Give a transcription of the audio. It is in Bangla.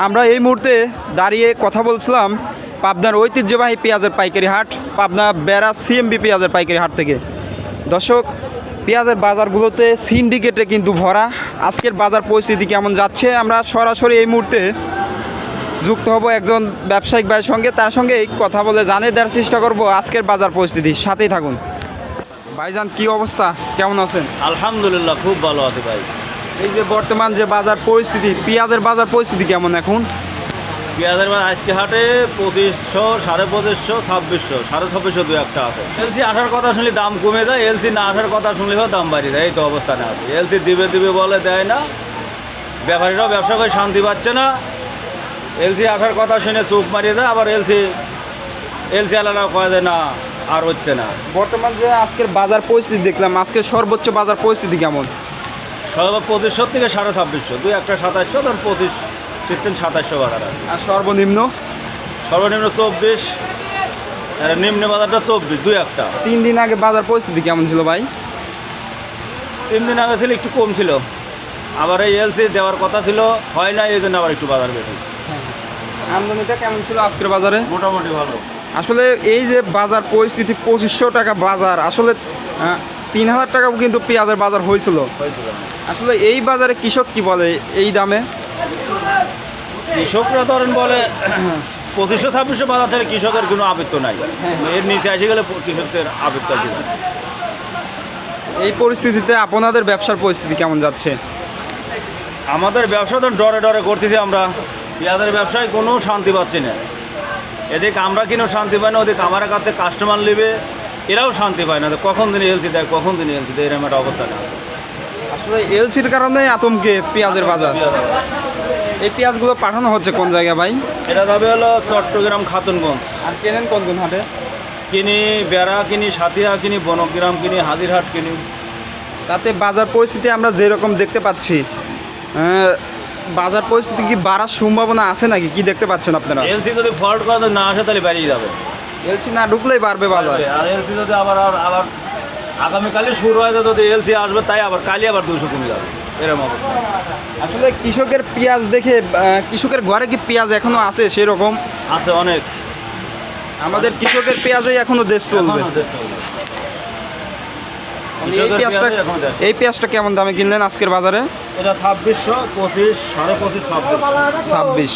আমরা এই মুহূর্তে দাঁড়িয়ে কথা বলছিলাম পাবনার ঐতিহ্যবাহী পেঁয়াজের পাইকারি হাট, পাবনা বেড়া সিএমবি পেঁয়াজের পাইকারি হাট থেকে। দর্শক, পেঁয়াজের বাজারগুলোতে সিন্ডিকেটে কিন্তু ভরা। আজকের বাজার পরিস্থিতি কেমন যাচ্ছে আমরা সরাসরি এই মুহূর্তে যুক্ত হব একজন ব্যবসায়িক ভাইয়ের সঙ্গে, তার সঙ্গে কথা বলে জানিয়ে দেওয়ার চেষ্টা করব আজকের বাজার পরিস্থিতি। সাথেই থাকুন। ভাইজান, কি অবস্থা, কেমন আছেন? আলহামদুলিল্লাহ, খুব ভালো আছে ভাই। এই যে বর্তমান যে বাজার পরিস্থিতি, পেঁয়াজের বাজার পরিস্থিতি কেমন এখন? পেঁয়াজের আজকে হাটে 2500, 2500, 2600, 2650 দু একটা আছে। এলসি আসার কথা শুনলে দাম কমে যায়, এলসি না আসার কথা শুনলেও দাম বাড়িয়ে যায়। এই তো অবস্থানে আছে। এলসি দিবে বলে দেয় না, ব্যাপারীরাও ব্যবসা করে শান্তি পাচ্ছে না। এলসি আসার কথা শুনে চোখ মারিয়ে দেয়, আবার এলসি আলাদা কয়ে দেয় না, আর হচ্ছে না। বর্তমান যে আজকের বাজার পরিস্থিতি দেখলাম, আজকের সর্বোচ্চ বাজার পরিস্থিতি কেমন? সর্বোচ্চ 2500 থেকে 2650, দুই একটা 2700, ধর 25 2700 বাজার আছে। আর সর্বনিম্ন? সর্বনিম্ন 24, আর নিম্ন বাজারটা 24, দুই একটা। 3 দিন আগে বাজার পরিস্থিতি কেমন ছিল ভাই? 3 দিন আগে ছিল একটু কম ছিল, আবার এই এলসি দেওয়ার কথা ছিল, হয় না, এই জন্য আবার একটু বাজার বেশি। আমদানিটা কেমন ছিল আজকের বাজারে? মোটামুটি ভালো। আসলে এই যে বাজার পরিস্থিতি, 2500 টাকা বাজার, আসলে 3000 টাকাও কিন্তু পেঁয়াজের বাজার হয়েছিল। আসলে এই বাজারে কৃষক কি বলে এই দামে? কৃষকরা ধরেন বলে 2500-2600 বাজার থেকে কৃষকের কোনো আবৃত্ত নাই। এর নিচে এসে গেলে কৃষকদের আবৃত্ত আছে। এই পরিস্থিতিতে আপনাদের ব্যবসার পরিস্থিতি কেমন যাচ্ছে? আমাদের ব্যবসা তো ডরে ডরে করতেছি আমরা। পেঁয়াজের ব্যবসায় কোনো শান্তি পাচ্ছি না। এদিকে আমরা কিনেও শান্তি পাই না, ওদিকে আমার কাছে কাস্টমার নেবে, এরাও শান্তি পায় না। কখন দিন এলসি দেয়, কখন দিন এলসি দেয়, এরকম একটা অবস্থা না। আসলে এলসির কারণে আতঙ্কে পেঁয়াজের বাজার। এই পেঁয়াজগুলো পাঠানো হচ্ছে কোন জায়গায় ভাই? এটা যাবে হলো চট্টগ্রাম, খাতুনগঞ্জ। আর কেনেন কোন কোন হাটে? কিনি বেড়া, কিনি সাথিয়া, কিনি বনগ্রাম, কিনি হাজিরহাট কিনি। তাতে বাজার পরিস্থিতি আমরা যেরকম দেখতে পাচ্ছি, বাজার পরিস্থিতি কি বাড়ার সম্ভাবনা আছে নাকি? কি দেখতে পাচ্ছেন আপনারা? এলসি যদি ফল্ট করা না আসে তাহলে বেরিয়ে যাবে। এলসি না ঢুকলেই বাড়বে বাজার। আর এলসি যদি আবার আগামীকালই শুরু হয়, যদি এলসি আসবে, তাই আবার কালই আবার 200 কমে যাবে, এরকম অবস্থা। আসলে কৃষকের পেঁয়াজ দেখে, কৃষকের ঘরে কি পেঁয়াজ এখনো আছে সেরকম? আছে অনেক। আমাদের কৃষকের পেঁয়াজেই এখনো দেশ চলবে। এই পেঁয়াজটা কেমন দামে কিনলেন আজকের বাজারে? এটা 2600, 25, 25.5, 26। 26।